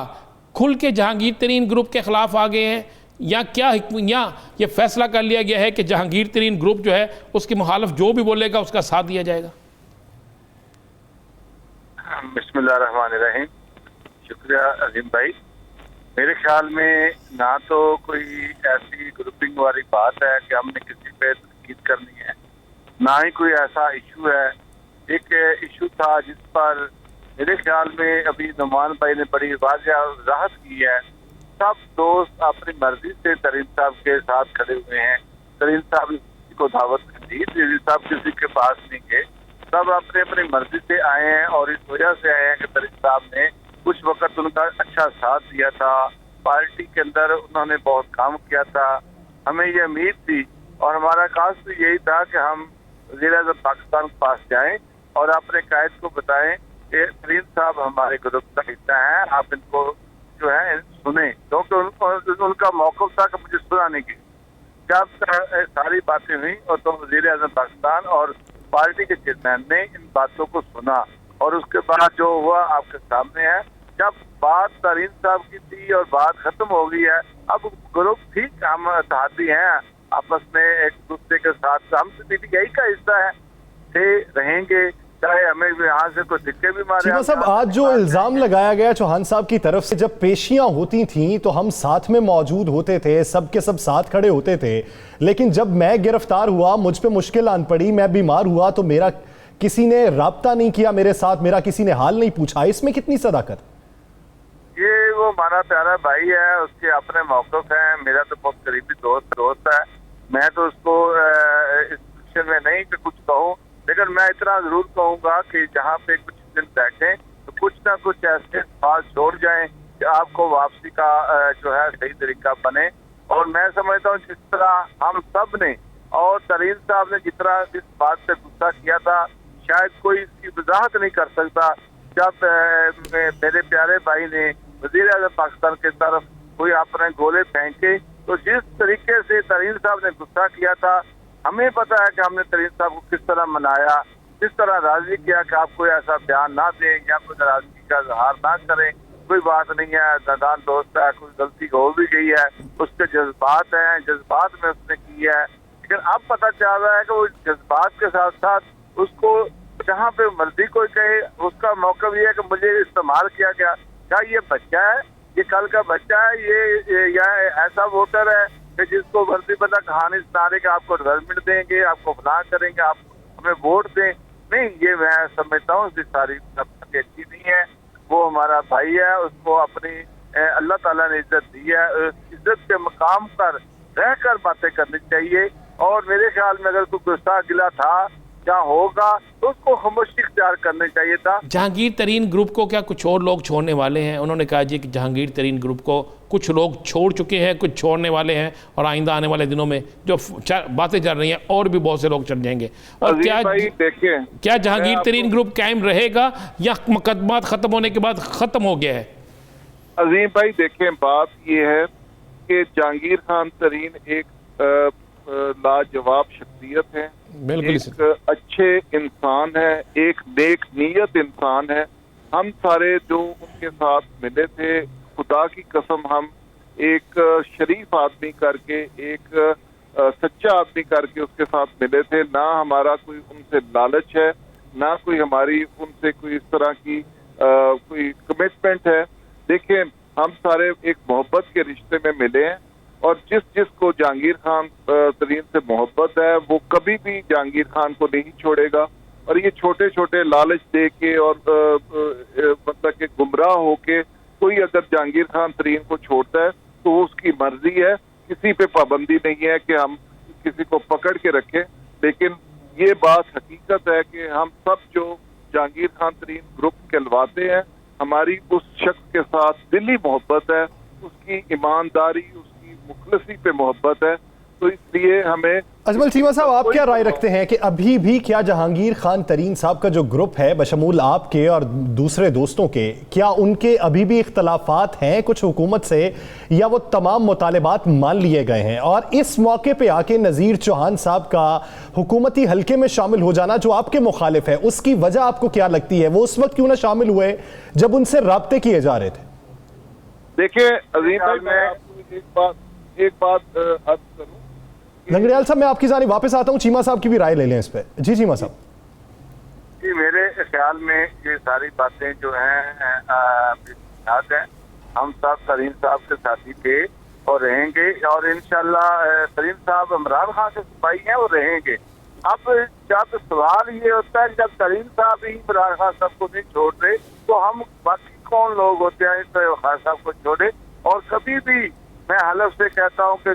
खुल के जहांगीर तरीन ग्रुप के ख़िलाफ़ आ गए हैं या क्या, या ये फैसला कर लिया गया है कि जहांगीर तरीन ग्रुप जो है उसके मुखालिफ जो भी बोलेगा उसका साथ दिया जाएगा?
बिस्मिल्लाहिर्रहमानिर्रहीम। शुक्रिया अजीम भाई। मेरे ख्याल में ना तो कोई ऐसी ग्रुपिंग वाली बात है कि हमने किसी पे तनकीद करनी है, ना ही कोई ऐसा इशू है। एक इशू था जिस पर मेरे ख्याल में अभी नुमान भाई ने बड़ी वाज़ेह वज़ाहत की है। सब दोस्त अपनी मर्जी से तरीन साहब के साथ खड़े हुए हैं। तरीन साहब किसी को दावत नहीं दी, तरीन साहब किसी के पास नहीं गए, सब अपने अपनी मर्जी से आए हैं और इस वजह से आए हैं कि तरीन साहब ने कुछ वक्त उनका अच्छा साथ दिया था, पार्टी के अंदर उन्होंने बहुत काम किया था। हमें ये उम्मीद थी और हमारा कास्ट यही था कि हम वज़ीर-ए-आज़म पाकिस्तान के पास जाएं और अपने कायद को बताएं कि तरीन साहब हमारे ग्रुप का हिस्सा है, आप इनको जो है सुने, क्योंकि उनका मौक़िफ़ था कि मुझे सुनाने की। जब सारी बातें हुई और तो वज़ीर-ए-आज़म पाकिस्तान और पार्टी के चेयरमैन ने इन बातों को सुना और उसके बाद जो हुआ आपके सामने है। जब बात तरीन साहब की थी और बात खत्म हो गई है, अब ग्रुप ठीक हम इत्तेहादी हैं आपस में एक दूसरे के साथ, हम यही का हिस्सा है, थे रहेंगे, चाहे हमें यहाँ से कोई दिक्कत भी मारे।
चीमा साहब, आज जो इल्ज़ाम लगाया गया चौहान साहब की तरफ से, जब पेशियां होती थीं तो हम साथ में मौजूद होते थे, सब के सब साथ खड़े होते थे, लेकिन जब मैं गिरफ्तार हुआ, मुझ पे मुश्किल आन पड़ी, मैं बीमार हुआ तो मेरा किसी ने राब्ता नहीं किया मेरे साथ, मेरा किसी ने हाल नहीं पूछा, इसमें कितनी सदाकत?
ये वो हमारा प्यारा भाई है, उसके अपने मौक़िफ़ हैं। मेरा तो बहुत करीबी दोस्त है, मैं तो उसको इस विषय में नहीं कि कुछ कहूँ, लेकिन मैं इतना जरूर कहूँगा कि जहाँ पे कुछ दिन बैठे तो कुछ ना कुछ ऐसे बात छोड़ जाएं कि आपको वापसी का जो है सही तरीका बने। और मैं समझता हूँ जिस तरह हम सब ने और तरीन साहब ने जितना इस बात से गुस्सा किया था, शायद कोई इसकी वजाहत नहीं कर सकता। जब मेरे प्यारे भाई ने वज़ीर-ए-आज़म पाकिस्तान की तरफ कोई अपने गोले फेंके, तो जिस तरीके से तरीन साहब ने गुस्सा किया था, हमें पता है कि हमने तरीन साहब को किस तरह मनाया, किस तरह राजी किया कि आप कोई ऐसा बयान ना दें या कोई नाराजगी का इजहार ना करें। कोई बात नहीं है, नादान दोस्त है, कोई गलती हो भी गई है, उसके जज्बात हैं, जज्बात में उसने की है, लेकिन अब पता चल रहा है कि वो जज्बात के साथ साथ उसको जहाँ पे मर्जी कोई कहे, उसका मौका भी है कि मुझे इस्तेमाल किया गया। क्या ये बच्चा है, ये कल का बच्चा है, ये या ऐसा वोटर है कि जिसको मर्जी बंदा कहानी सुना रहे कि आपको डेवलपमेंट देंगे, आपको फलां करेंगे, आप हमें वोट दें? नहीं, ये मैं समझता हूँ इसकी सारी अच्छी नहीं है। वो हमारा भाई है, उसको अपनी अल्लाह ताला ने इज्जत दी है, इज्जत के मकाम पर रहकर बातें करनी चाहिए। और मेरे ख्याल में अगर कोई गुस्सा गिला था क्या होगा तो उसको खामोशी इख्तियार करना चाहिए था।
जहांगीर तरीन ग्रुप को क्या कुछ और लोग छोड़ने वाले हैं? उन्होंने कहा जी कि जहांगीर तरीन ग्रुप को कुछ लोग छोड़ चुके हैं, कुछ छोड़ने वाले हैं और आइंदा आने वाले दिनों में जो बातें चल रही हैं और भी बहुत से लोग चल जाएंगे। और क्या जहांगीर तरीन ग्रुप कायम रहेगा या मुकदमा खत्म होने के बाद खत्म हो गया है?
अजीम भाई देखें, बात यह है कि जहांगीर खान तरीन एक लाजवाब शख्सियत है, एक अच्छे इंसान है, एक नेक नीयत इंसान है। हम सारे जो उनके साथ मिले थे, खुदा की कसम हम एक शरीफ आदमी करके, एक सच्चा आदमी करके उसके साथ मिले थे। ना हमारा कोई उनसे लालच है, ना कोई हमारी उनसे कोई इस तरह की कोई कमिटमेंट है। देखें, हम सारे एक मोहब्बत के रिश्ते में मिले हैं और जिसको जहांगीर खान तरीन से मोहब्बत है वो कभी भी जहांगीर खान को नहीं छोड़ेगा। और ये छोटे छोटे लालच दे के और मतलब कि गुमराह होके कोई अगर जहांगीर खान तरीन को छोड़ता है तो वो उसकी मर्जी है, किसी पे पाबंदी नहीं है कि हम किसी को पकड़ के रखें। लेकिन ये बात हकीकत है कि हम सब जो जहांगीर खान तरीन ग्रुप कहलवाते हैं, हमारी उस शख्स के साथ दिली मोहब्बत है, उसकी ईमानदारी, उसकी मुखलसी पे मोहब्बत है। तो इसलिए हमें
अजमल चीमा साहब, आप क्या राय रखते हैं कि अभी भी क्या जहांगीर खान तरीन साहब का जो ग्रुप है बशमूल आपके और दूसरे दोस्तों के, क्या उनके अभी भी इख्तलाफात हैं कुछ हुकूमत से, या वो तमाम मुतालिबात मान लिए गए हैं? और इस मौके पे आके नज़ीर चौहान साहब का हुकूमती हल्के में शामिल हो जाना जो आपके मुखालिफ है, उसकी वजह आपको क्या लगती है? वो उस वक्त क्यों ना शामिल हुए जब उनसे राब्ते किए जा रहे थे?
देखिए अजीम भाई, मैं आपको एक बात अर्ज करूं।
लंगड़ियाल साहब, मैं आपकी जानिब वापस आता हूं, चीमा साहब की भी राय ले लें इस पे। जी चीमा साहब।
जी, मेरे ख्याल में ये सारी बातें जो हैं हम सब तरीन साहब के साथी थे और रहेंगे, और इंशाल्लाह तरीन साहब इमरान खान के सिपाही हैं, वो रहेंगे। अब जब सवाल ये होता है जब तरीन साहब ही इमरान खान साहब को नहीं छोड़ रहे तो हम बाकी कौन लोग होते हैं खान साहब को छोड़े। और कभी भी मैं हलफ से कहता हूँ कि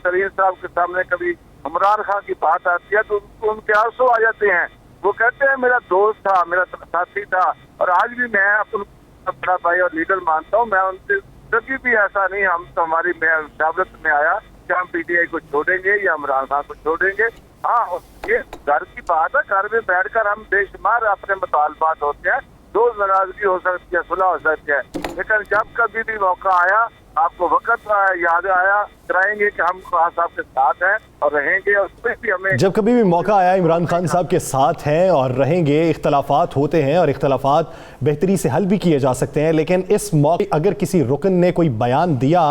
तरीन साहब के सामने कभी इमरान खान की बात आती है तो उनके आंसू आ जाते हैं। वो कहते हैं मेरा दोस्त था, मेरा साथी था, और आज भी मैं अपना बड़ा भाई और लीडर मानता हूँ। मैं उनसे कभी भी ऐसा नहीं हम तो हमारी मुशावरत में आया कि हम पीटीआई को छोड़ेंगे या इमरान खान को छोड़ेंगे। हाँ, ये घर की बात है, घर में बैठकर हम बेशुमार अपने मुतालबात होते हैं, रोज नाराजगी हो सकती है, सुलह हो सकती है, लेकिन जब कभी भी मौका आया, आपको वक्त याद आया, कराएंगे कि हम खान साहब के साथ हैं और रहेंगे। और उसमें भी हमें
जब कभी भी मौका आया इमरान खान साहब के साथ हैं और रहेंगे। इख्तलाफात होते हैं और इख्तलाफात बेहतरी से हल भी किए जा सकते हैं, लेकिन इस मौके अगर किसी रुकन ने कोई बयान दिया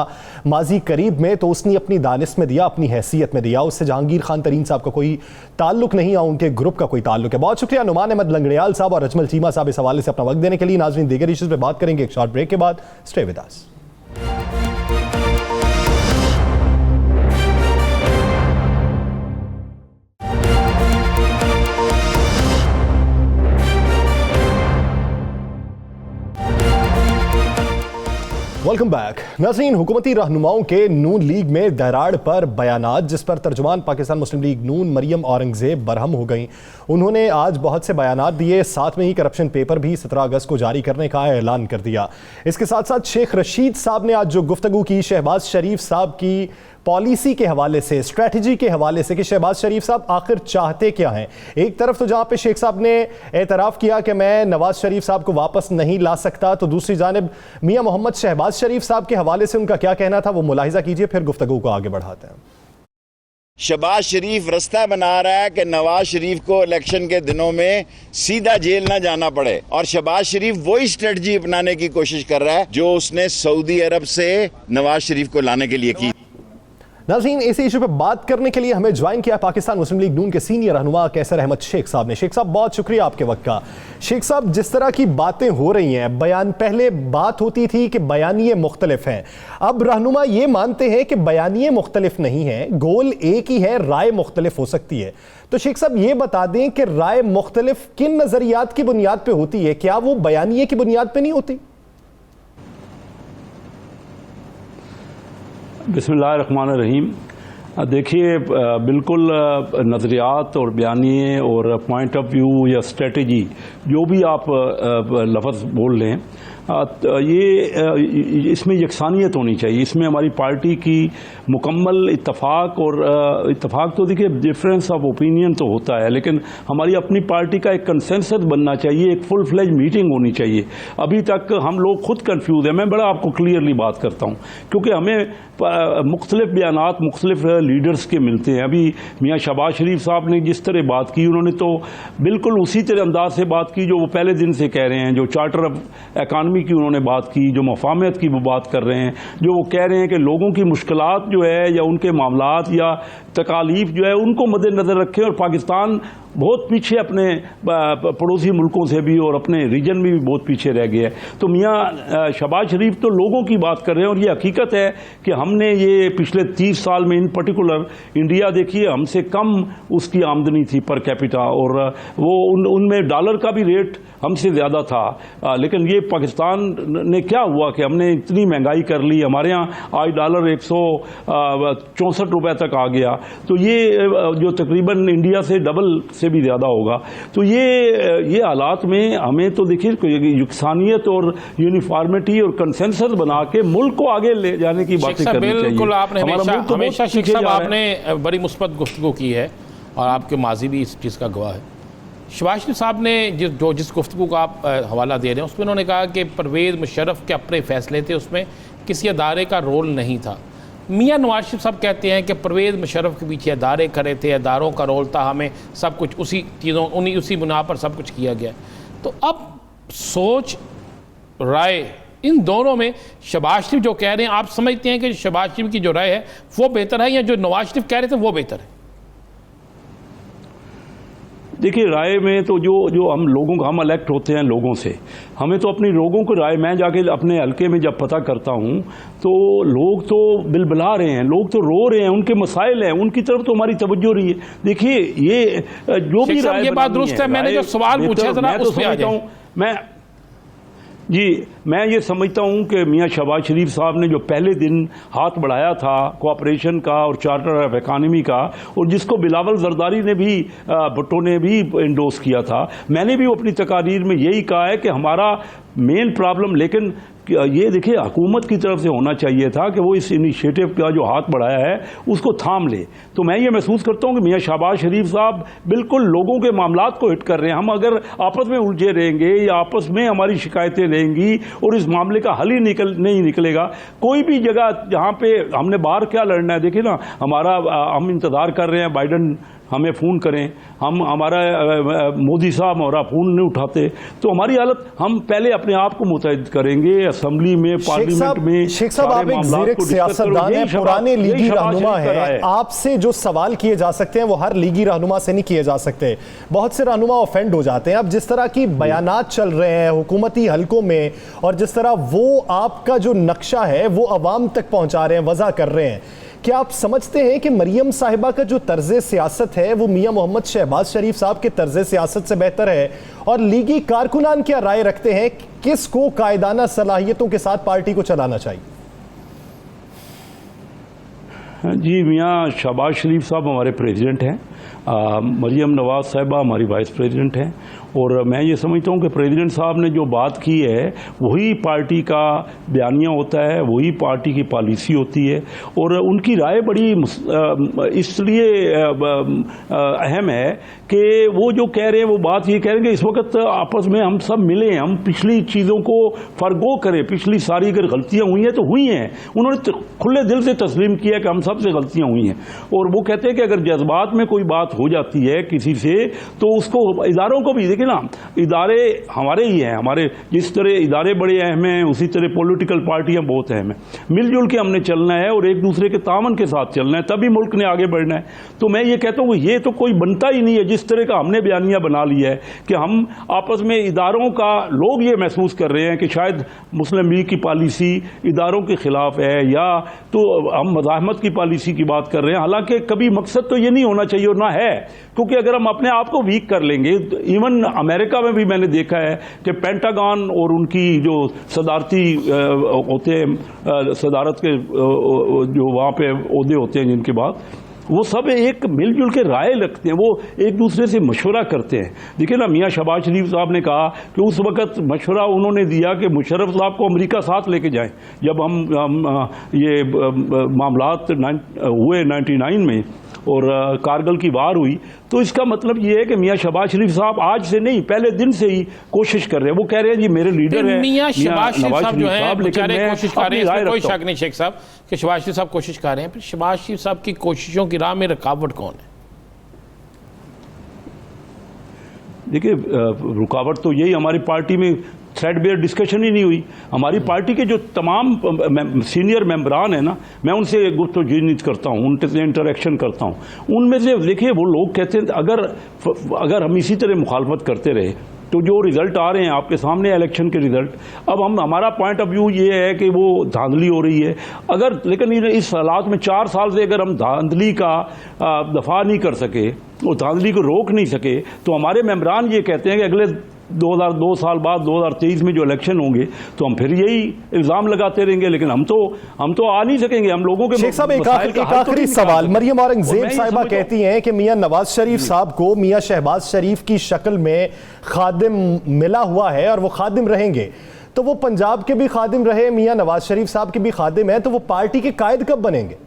माजी करीब में तो उसने अपनी दानिश में दिया, अपनी हैसियत में दिया, उससे जहांगीर खान तरीन साहब का कोई ताल्लुक नहीं या उनके ग्रुप का कोई ताल्लुक है। बहुत शुक्रिया नुमान अहमद लंगड़ियाल साहब और अजमल चीमा साहब इस हवाले से अपना वक्त देने के लिए। नाज़रीन, दीगर इश्यूज पे बात करेंगे एक शॉर्ट ब्रेक के बाद। Stay with us. Welcome back. नाज़रीन, हुकूमती रहनुमाओं के नून लीग में दराड़ पर बयानात जिस पर तर्जुमान पाकिस्तान मुस्लिम लीग नून मरियम औरंगज़ेब बरहम हो गई। उन्होंने आज बहुत से बयानात दिए, साथ में ही करप्शन पेपर भी 17 अगस्त को जारी करने का ऐलान कर दिया। इसके साथ साथ शेख रशीद साहब ने आज जो गुफ्तगू की शहबाज शरीफ साहब की पॉलिसी के हवाले से, स्ट्रैटेजी के हवाले से कि शहबाज शरीफ साहब आखिर चाहते क्या हैं। एक तरफ तो जहां पे शेख साहब ने एतराफ़ किया कि मैं नवाज शरीफ साहब को वापस नहीं ला सकता, तो दूसरी जानिब मियां मोहम्मद शहबाज शरीफ साहब के हवाले से उनका क्या कहना था वो मुलाहिजा कीजिए, फिर गुफ्तगू को आगे बढ़ाते हैं।
शहबाज शरीफ रास्ता बना रहा है कि नवाज शरीफ को इलेक्शन के दिनों में सीधा जेल ना जाना पड़े, और शहबाज शरीफ वही स्ट्रेटजी अपनाने की कोशिश कर रहा है जो उसने सऊदी अरब से नवाज शरीफ को लाने के लिए की।
नाज़रीन, इसी इशू पे बात करने के लिए हमें ज्वाइन किया पाकिस्तान मुस्लिम लीग नून के सीनियर रहनुमा कैसर अहमद शेख साहब ने। शेख साहब, बहुत शुक्रिया आपके वक्त का। शेख साहब, जिस तरह की बातें हो रही हैं, बयान पहले बात होती थी कि बयानिए मुख्तलिफ हैं, अब रहनुमा ये मानते हैं कि बयानिए मुख्तलिफ नहीं है, गोल एक ही है, राय मुख्तलिफ हो सकती है। तो शेख साहब ये बता दें कि राय मुख्तलिफ किन नजरियात की बुनियाद पर होती है, क्या वो बयानिए की बुनियाद पर नहीं होती?
बिस्मिल्लाहिर्रहमानिर्रहीम। देखिए, बिल्कुल नज़रियात और बयानिए और पॉइंट ऑफ व्यू या स्ट्रेटजी जो भी आप लफ्ज़ बोल लें, ये इसमें यकसानियत होनी चाहिए। इसमें हमारी पार्टी की मुकम्मल इत्तफाक, और इत्तफाक तो देखिए डिफरेंस ऑफ ओपिनियन तो होता है, लेकिन हमारी अपनी पार्टी का एक कंसेंसस बनना चाहिए, एक फुल फ्लेज मीटिंग होनी चाहिए। अभी तक हम लोग खुद कंफ्यूज हैं। मैं बड़ा आपको क्लियरली बात करता हूँ, क्योंकि हमें मुख्तलिफ बयानात मुख्तलिफ लीडर्स के मिलते हैं। अभी मियाँ शहबाज शरीफ साहब ने जिस तरह बात की, उन्होंने तो बिल्कुल उसी तरह अंदाज से बात की जो वो पहले दिन से कह रहे हैं। जो चार्टर ऑफ इकानमी की उन्होंने बात की, जो मफाहमत की वो बात कर रहे हैं, जो वो कह रहे हैं कि लोगों की मुश्किलात जो है या उनके मामलात या तकालीफ जो है उनको मद्देनजर रखें और पाकिस्तान बहुत पीछे अपने पड़ोसी मुल्कों से भी और अपने रीजन में भी बहुत पीछे रह गया है। तो मियाँ शहबाज शरीफ तो लोगों की बात कर रहे हैं और ये हकीकत है कि हमने ये पिछले 30 साल में इन पर्टिकुलर इंडिया देखिए हमसे कम उसकी आमदनी थी पर कैपिटा, और वो उनमें डॉलर का भी रेट हमसे ज़्यादा था। लेकिन ये पाकिस्तान ने क्या हुआ कि हमने इतनी महंगाई कर ली, हमारे यहाँ आज डॉलर 164 रुपए तक आ गया, तो ये जो तकरीबन इंडिया से डबल से भी ज़्यादा होगा। तो ये हालात में हमें तो देखिए यकसानियत और यूनिफॉर्मिटी और कंसेंसस बना के मुल्क को आगे ले जाने की बातें करनी चाहिए।
बिल्कुल, आपने हमेशा शेख साहब आपने बड़ी मुस्बत गुफ्तगू की है और आपके माजी भी इस चीज़ का गवाह है। शहबाज शरीफ साहब ने जिस गुफ्तगू का आप हवाला दे रहे हैं उसमें उन्होंने कहा कि परवेज़ मुशर्रफ के अपने फैसले थे, उसमें किसी अदारे का रोल नहीं था। मियाँ नवाज शरीफ साहब कहते हैं कि परवेज़ मुशर्रफ के पीछे अदारे खड़े थे, अदारों का रोल था, हमें सब कुछ उसी बुनियाद पर सब कुछ किया गया। तो अब सोच राय इन दोनों में शहबाज शरीफ जो कह रहे हैं, आप समझते हैं कि शहबाज शरीफ की जो राय है वो बेहतर है या जो नवाज शरीफ कह रहे थे वो बेहतर है?
देखिए, राय में तो जो हम इलेक्ट होते हैं लोगों से, हमें तो अपनी लोगों को राय, मैं जाके अपने हल्के में जब पता करता हूं तो लोग तो बिलबिला रहे हैं, लोग तो रो रहे हैं, उनके मसाइल हैं, उनकी तरफ तो हमारी तवज्जो रही है। देखिए, ये जो भी राय,
ये बात दुरुस्त है, मैंने जो सवाल पूछा जरा उस पे आ जाए।
मैं ये समझता हूं कि मियाँ शहबाज शरीफ साहब ने जो पहले दिन हाथ बढ़ाया था कोऑपरेशन का और चार्टर ऑफ इकानमी का, और जिसको बिलावल जरदारी ने भी, भुट्टो ने भी इंडोर्स किया था, मैंने भी अपनी तकारीर में यही कहा है कि हमारा मेन प्रॉब्लम, लेकिन ये देखिए हुकूमत की तरफ से होना चाहिए था कि वो इस इनिशिएटिव का जो हाथ बढ़ाया है उसको थाम ले। तो मैं ये महसूस करता हूँ कि मियाँ शहबाज शरीफ साहब बिल्कुल लोगों के मामलात को हिट कर रहे हैं। हम अगर आपस में उलझे रहेंगे या आपस में हमारी शिकायतें रहेंगी और इस मामले का हल ही नहीं निकलेगा, कोई भी जगह जहाँ पे हमने बाहर क्या लड़ना है, देखिए ना, हम इंतज़ार कर रहे हैं बाइडन हमें फ़ोन करें, हमारा मोदी साहब हमारा फ़ोन नहीं उठाते, तो हमारी हालत, हम पहले अपने आप को मुतहद करेंगे असेंबली में, पार्लियामेंट में।
शेख साहब, आप एक ज़ीरक सियासतदान हैं, पुराने लीगी रहनुमा हैं, आपसे जो सवाल किए जा सकते हैं वो हर लीगी रहनुमा से नहीं किए जा सकते। बहुत से रहनुमा ऑफेंड हो जाते हैं। अब जिस तरह की बयानात चल रहे हैं हुकूमती हलकों में और जिस तरह वो आपका जो नक्शा है वो अवाम तक पहुंचा रहे हैं, वज़ा कर रहे हैं, क्या आप समझते हैं कि मरियम साहिबा का जो तर्ज सियासत है वो मियां मोहम्मद शहबाज शरीफ साहब के तर्ज सियासत से बेहतर है? और लीगी कारकुनान क्या राय रखते हैं, किसको कायदाना सलाहियतों के साथ पार्टी को चलाना चाहिए?
जी, मियां शहबाज शरीफ साहब हमारे प्रेसिडेंट हैं, मरियम नवाज साहिबा हमारी वाइस प्रेसिडेंट हैं, और मैं ये समझता हूँ कि प्रेसिडेंट साहब ने जो बात की है वही पार्टी का बयानिया होता है, वही पार्टी की पॉलिसी होती है, और उनकी राय बड़ी इसलिए अहम है कि वो जो कह रहे हैं वो बात ये कह रहे हैं कि इस वक्त आपस में हम सब मिले, हम पिछली चीज़ों को फरगो करें, पिछली सारी अगर गलतियाँ हुई हैं तो हुई हैं, उन्होंने खुले दिल से तस्लीम किया कि हम सब से गलतियाँ हुई हैं। और वो कहते हैं कि अगर जज्बात में कोई बात हो जाती है किसी से तो उसको, इदारों को भी देखिए ना, इदारे हमारे ही हैं, हमारे जिस तरह इदारे बड़े अहम हैं उसी तरह पॉलिटिकल पार्टियां बहुत अहम हैं, मिलजुल के हमने चलना है और एक दूसरे के तामन के साथ चलना है, तभी मुल्क ने आगे बढ़ना है। तो मैं ये कहता हूँ ये तो कोई बनता ही नहीं है जिस तरह का हमने बयानिया बना लिया है कि हम आपस में इदारों का, लोग ये महसूस कर रहे हैं कि शायद मुस्लिम लीग की पॉलिसी इदारों के खिलाफ है, या तो हम मज़ाहमत की पॉलिसी की बात कर रहे हैं, हालांकि कभी मकसद तो ये नहीं होना चाहिए और ना है, क्योंकि अगर हम अपने आप को वीक कर लेंगे, इवन अमेरिका में भी मैंने देखा है कि पेंटागन और उनकी जो सदारती होते हैं, सदारत के जो वहाँ पे ओहदे होते हैं जिनके बाद, वो सब एक मिलजुल के राय रखते हैं, वो एक दूसरे से मशवरा करते हैं। देखिए ना, मियाँ शहबाज शरीफ साहब ने कहा कि उस वक़्त मशवरा उन्होंने दिया कि मुशर्रफ साहब को अमेरिका साथ लेके जाएं, जब हम ये मामलात हुए 99 में और कारगिल की वार हुई, तो इसका मतलब ये है कि मियाँ शहबाज शरीफ साहब आज से नहीं, पहले दिन से ही कोशिश कर रहे हैं। वो कह रहे हैं जी मेरे लीडर हैं
मियाँ शहबाज शरीफ साहब जो हैं, बेचारे कोशिश कर रहे हैं, इसमें कोई शक नहीं शेख साहब कि शहबाज शरीफ साहब कोशिश कर रहे हैं, फिर शहबाज शरीफ साहब की कोशिशों की राह में रुकावट कौन है?
देखिए, रुकावट तो यही हमारी पार्टी में थ्रेड बेयर डिस्कशन ही नहीं हुई। हमारी पार्टी के जो तमाम सीनियर मेंबरान हैं ना, मैं उनसे गुफ्तगू करता हूँ, उनसे इंटरेक्शन करता हूँ, उनमें से देखिए वो लोग कहते हैं अगर हम इसी तरह मुखालफत करते रहे तो जो रिजल्ट आ रहे हैं आपके सामने इलेक्शन के रिजल्ट, अब हमारा पॉइंट ऑफ व्यू ये है कि वो धांधली हो रही है। लेकिन इस हालात में 4 साल से अगर हम धांधली का दफा नहीं कर सके, वो धांधली को रोक नहीं सके, तो हमारे मेंबरान ये कहते हैं कि अगले 2 साल बाद 2023 में जो इलेक्शन होंगे तो हम फिर यही इल्जाम लगाते रहेंगे। लेकिन हम तो आ नहीं सकेंगे। हम लोगों के
शेख साहब एक आखिरी सवाल, मरियम औरंगजेब साहिबा कहती हैं कि मियां नवाज शरीफ साहब को मियां शहबाज शरीफ की शक्ल में खादिम मिला हुआ है और वो खादिम रहेंगे, तो वो पंजाब के भी खादिम रहे, मियां नवाज शरीफ साहब के भी खादिम है, तो वो पार्टी के कायद कब बनेंगे?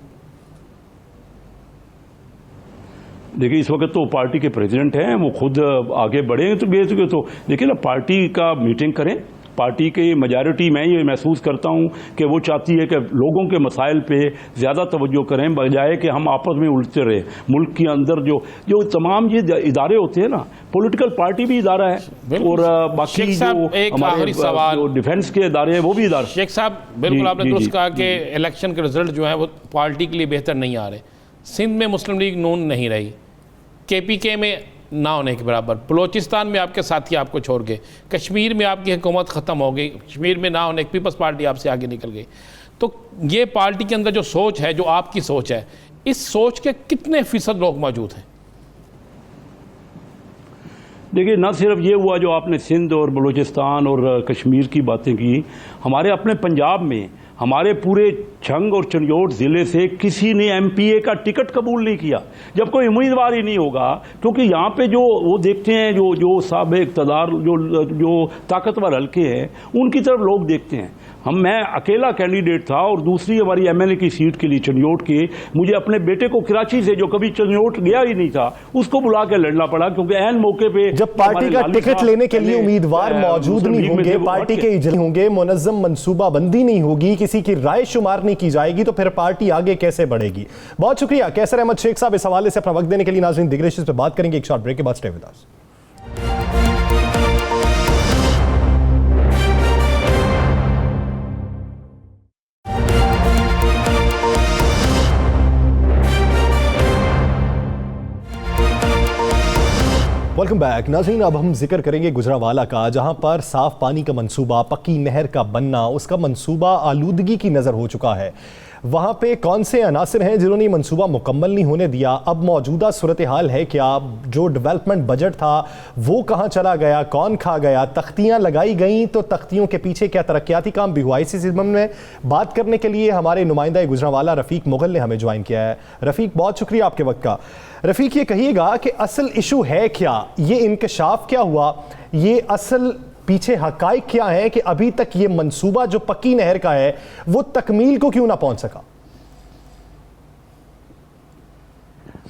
देखिए इस वक्त तो पार्टी के प्रेसिडेंट हैं, वो खुद आगे बढ़ेंगे तो बेसिक तो देखिए ना, पार्टी का मीटिंग करें। पार्टी की मेजॉरिटी मैं ये महसूस करता हूं कि वो चाहती है कि लोगों के मसाइल पे ज़्यादा तवज्जो करें, बजाय कि हम आपस में उलझते रहें। मुल्क के अंदर जो तमाम ये इदारे होते हैं ना, पॉलिटिकल पार्टी भी इदारा है और बाकी जो हमारे जो डिफेंस के इदारे हैं वो भी इदारा।
शेख साहब बिल्कुल आपने दुरुस्त कहा कि इलेक्शन के रिजल्ट जो है वो पार्टी के लिए बेहतर नहीं आ रहे। सिंध में मुस्लिम लीग नून नहीं रही, KPK में ना होने के बराबर, बलोचिस्तान में आपके साथी आपको छोड़ गए, कश्मीर में आपकी हुकूमत ख़त्म हो गई, कश्मीर में ना होने, पीपल्स पार्टी आपसे आगे निकल गई। तो ये पार्टी के अंदर जो सोच है, जो आपकी सोच है, इस सोच के कितने फीसद लोग मौजूद हैं?
देखिए न सिर्फ ये हुआ जो आपने सिंध और बलूचिस्तान और कश्मीर की बातें की, हमारे अपने पंजाब में हमारे पूरे छंग और चंडियोट ज़िले से किसी ने MPA का टिकट कबूल नहीं किया, जब कोई उम्मीदवार ही नहीं होगा। क्योंकि यहाँ पे जो वो देखते हैं, जो साबिक़ इक़्तिदार जो ताकतवर हल्के हैं उनकी तरफ लोग देखते हैं। मैं अकेला कैंडिडेट था और दूसरी हमारी MLA की सीट के लिए चंडियोट के, मुझे अपने बेटे को कराची से, जो कभी चंडियोट गया ही नहीं था, उसको बुला के लड़ना पड़ा। क्योंकि ऐन मौके पे
जब पार्टी का टिकट लेने के लिए उम्मीदवार मौजूद नहीं होंगे, पार्टी के इजलास होंगे, मुनज़्ज़म मनसूबाबंदी नहीं होगी, किसी की राय शुमार नहीं की जाएगी, तो फिर पार्टी आगे कैसे बढ़ेगी? बहुत शुक्रिया कैसर अहमद शेख साहब इस हवाले से अपना वक्त देने के लिए। नाज़रीन दिग्गर इस पर बात करेंगे एक शॉर्ट ब्रेक के बाद। Stay with us. Welcome back. नाज़रीन अब हम जिक्र करेंगे गुजरांवाला का, जहां पर साफ पानी का मंसूबा, पक्की नहर का बनना, उसका मंसूबा आलूदगी की नज़र हो चुका है। वहाँ पे कौन से अनासर हैं जिन्होंने ये मंसूबा मुकम्मल नहीं होने दिया? अब मौजूदा सूरत हाल है क्या? जो डेवलपमेंट बजट था वो कहाँ चला गया? कौन खा गया? तख्तियाँ लगाई गई तो तख्तियों के पीछे क्या तरक्याती काम भी हुआ? इसी ज़िम्न में बात करने के लिए हमारे नुमाइंदा गुजरांवाला रफ़ीक मुग़ल ने हमें ज्वाइन किया है। रफ़ीक बहुत शुक्रिया आपके वक्त का। रफ़ीक ये कहिएगा कि असल इशू है क्या? ये इंकशाफ क्या हुआ? ये असल पीछे हकाइक क्या है कि अभी तक ये मंसूबा जो पक्की नहर का है वो तकमील को क्यों ना पहुंच सका?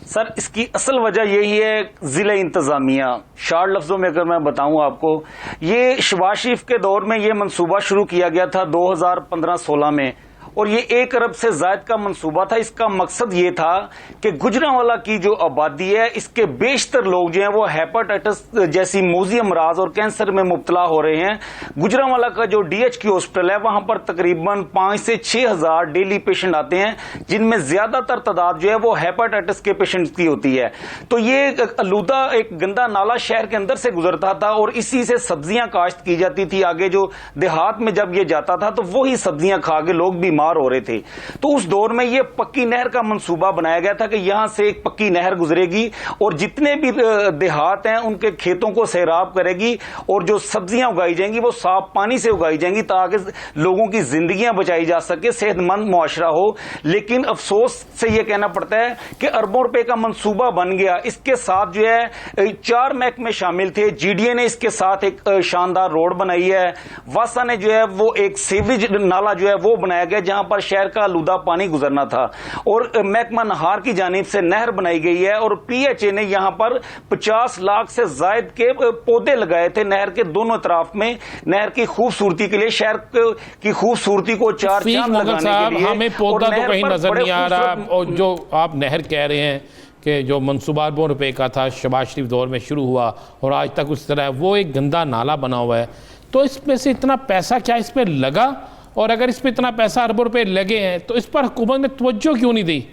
सर इसकी असल वजह यही है, जिला इंतजामिया। शार्ट लफ्जों में अगर मैं बताऊं आपको, ये शहबाज शरीफ के दौर में ये मंसूबा शुरू किया गया था 2015-16 में, और ये 1 अरब से ज्यादा का मंसूबा था। इसका मकसद ये था कि गुजरांवाला की जो आबादी है, इसके बेशतर लोग जो हैं वो हेपेटाइटिस जैसी मोजी अमराज और कैंसर में मुब्तला हो रहे हैं। गुजरांवाला का जो DHQ हॉस्पिटल है, वहां पर तकरीबन 5 से 6 हजार डेली पेशेंट आते हैं, जिनमें ज्यादातर तादाद जो है वो हेपेटाइटिस के पेशेंट की होती है। तो ये आलूदा एक गंदा नाला शहर के अंदर से गुजरता था और इसी से सब्जियां काश्त की जाती थी। आगे जो देहात में जब ये जाता था तो वही सब्जियां खा के लोग बीमार हो रहे थे। तो उस दौर में ये पक्की नहर का मंसूबा बनाया गया था कि यहां से एक पक्की नहर गुजरेगी और जितने भी देहात हैं उनके खेतों को सैराब करेगी और जो सब्जियां उगाई जाएंगी वो साफ पानी से उगाई जाएंगी, ताकि लोगों की जिंदगियां बचाई जा सके, सेहतमंद मुआशरा हो। लेकिन अफसोस से यह कहना पड़ता है कि अरबों रुपए का मंसूबा बन गया। इसके साथ जो है 4 महकमे शामिल थे। GDA ने इसके साथ एक शानदार रोड बनाई है। वासा ने जो है वो एक सीवरेज नाला जो है वो बनाया गया जहां पर शहर का आलूदा पानी गुजरना था, और महकमा नहार की जानिब से नहर बनाई गई है। और PHA ने यहां पर 50 लाख से जायद के पौधे लगाए थे नहर के दोनों तरफ में, नहर की खूबसूरती के लिए, शहर की खूबसूरती को चार चांद लगाने के लिए।
हमें पौधा तो कहीं नजर नहीं आ रहा। और जो आप नहर कह रहे हैं कि जो मंसूबा अरबों रुपए का था, शहबाज शरीफ दौर में शुरू हुआ और आज तक उस तरह, वो एक गंदा नाला बना हुआ है। तो इसमें से इतना पैसा क्या इस पर लगा, और अगर इस पर इतना पैसा अरबों रुपए लगे हैं तो इस पर हुकूमत ने तवज्जो क्यों नहीं दी?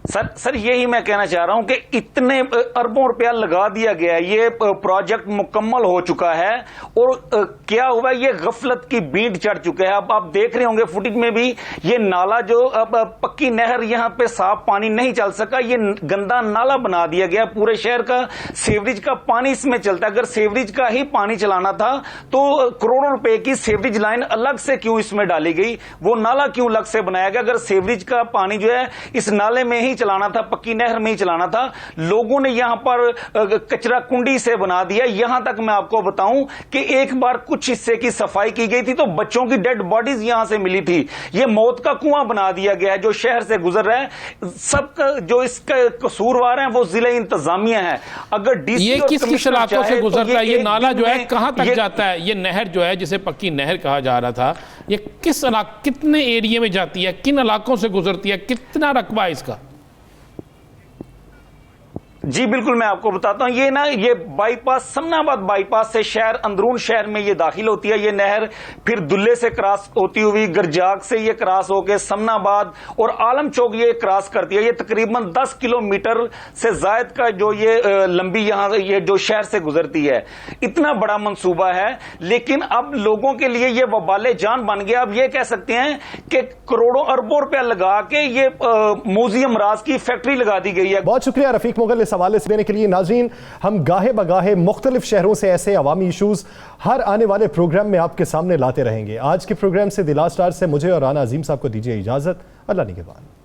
सर यही मैं कहना चाह रहा हूं कि इतने अरबों रुपया लगा दिया गया है, ये प्रोजेक्ट मुकम्मल हो चुका है और क्या हुआ, ये गफलत की बीट चढ़ चुके हैं। अब आप देख रहे होंगे फुटेज में भी, ये नाला जो अब पक्की नहर यहां पे साफ पानी नहीं चल सका, ये गंदा नाला बना दिया गया। पूरे शहर का सीवरेज का पानी इसमें चलता है। अगर सीवरेज का ही पानी चलाना था तो करोड़ों रुपए की सीवरेज लाइन अलग से क्यों इसमें डाली गई, वो नाला क्यों अलग से बनाया गया? अगर सीवरेज का पानी जो है इस नाले में ही चलाना था, पक्की नहर में ही चलाना था, लोगों ने यहां पर कचरा कुंडी से बना दिया। यहां तक मैं आपको बताऊं कि एक बार कुछ हिस्से की सफाई की गई थी तो बच्चों की डेड बॉडीज यहां से मिली थी। यह मौत का कुआं बना दिया गया है जो शहर से गुजर रहा है। सबका जो इसका कसूरवार है वो जिला इंतजामिया है। अगर डीसी
ये किस इलाकों से गुजरता है? ये नाला जो है कहां तक जाता है? ये नहर जो है जिसे पक्की नहर कहा जा रहा था, ये कितने एरिया में जाती है, किन इलाकों से गुजरती है, कितना रकबा है इसका?
जी बिल्कुल, मैं आपको बताता हूं। ये बाईपास, समनाबाद बाईपास से शहर अंदरून शहर में ये दाखिल होती है ये नहर, फिर दुल्ले से क्रॉस होती हुई गरजाग से ये क्रॉस होकर समनाबाद और आलम चौक ये क्रॉस करती है। ये तकरीबन 10 किलोमीटर से ज्यादा का जो ये लंबी यहां ये जो शहर से गुजरती है। इतना बड़ा मंसूबा है, लेकिन अब लोगों के लिए ये वबाले जान बन गया। अब ये कह सकते हैं कि करोड़ों अरबों रुपया लगा के ये म्यूजियम राज की फैक्ट्री लगा दी गई है।
बहुत शुक्रिया रफीक मुगल इस हवाले से देने के लिए। नाज़रीन, हम गाहे बगाहे मुख्तलिफ शहरों से ऐसे अवामी इशूज हर आने वाले प्रोग्राम में आपके सामने लाते रहेंगे। आज के प्रोग्राम से द लास्ट आवर से मुझे और राना अजीम साहब को दीजिए इजाजत। अल्लाह निगहबान।